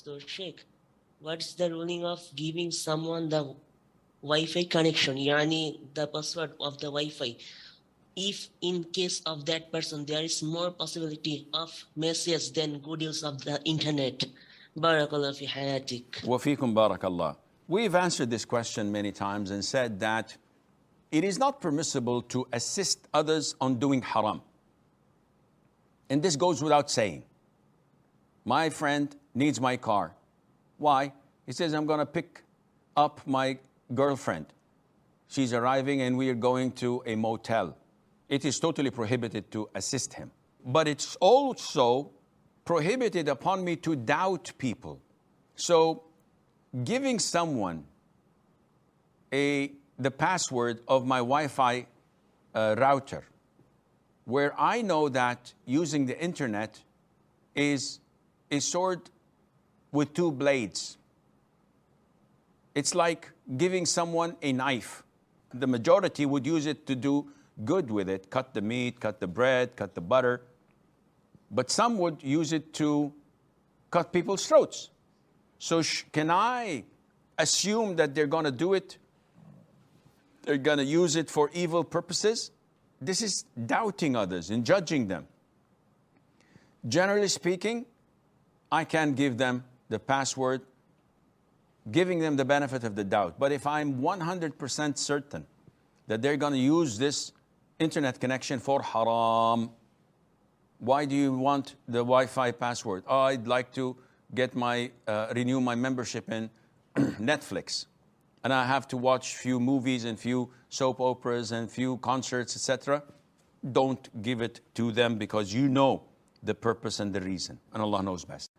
So, Sheikh, what's the ruling of giving someone the Wi-Fi connection, yani the password of the Wi-Fi, if in case of that person there is more possibility of messages than good use of the internet? Barakallah fi hayatik. وَفِيكُمْ بَارَكَ اللَّهُ. We've answered this question many times and said that it is not permissible to assist others on doing haram. And this goes without saying. My friend needs my car. Why? He says, I'm going to pick up my girlfriend. She's arriving and we are going to a motel. It is totally prohibited to assist him. But it's also prohibited upon me to doubt people. So giving someone the password of my Wi-Fi router, where I know that using the internet is a sword with two blades. It's like giving someone a knife. The majority would use it to do good with it, cut the meat, cut the bread, cut the butter. But some would use it to cut people's throats. So can I assume that they're going to do it? They're going to use it for evil purposes? This is doubting others and judging them. Generally speaking, I can give them the password, giving them the benefit of the doubt. But if I'm 100% certain that they're going to use this internet connection for haram, why do you want the Wi-Fi password? Oh, I'd like to get renew my membership in Netflix. And I have to watch few movies and few soap operas and few concerts, etc. Don't give it to them because you know the purpose and the reason. And Allah knows best.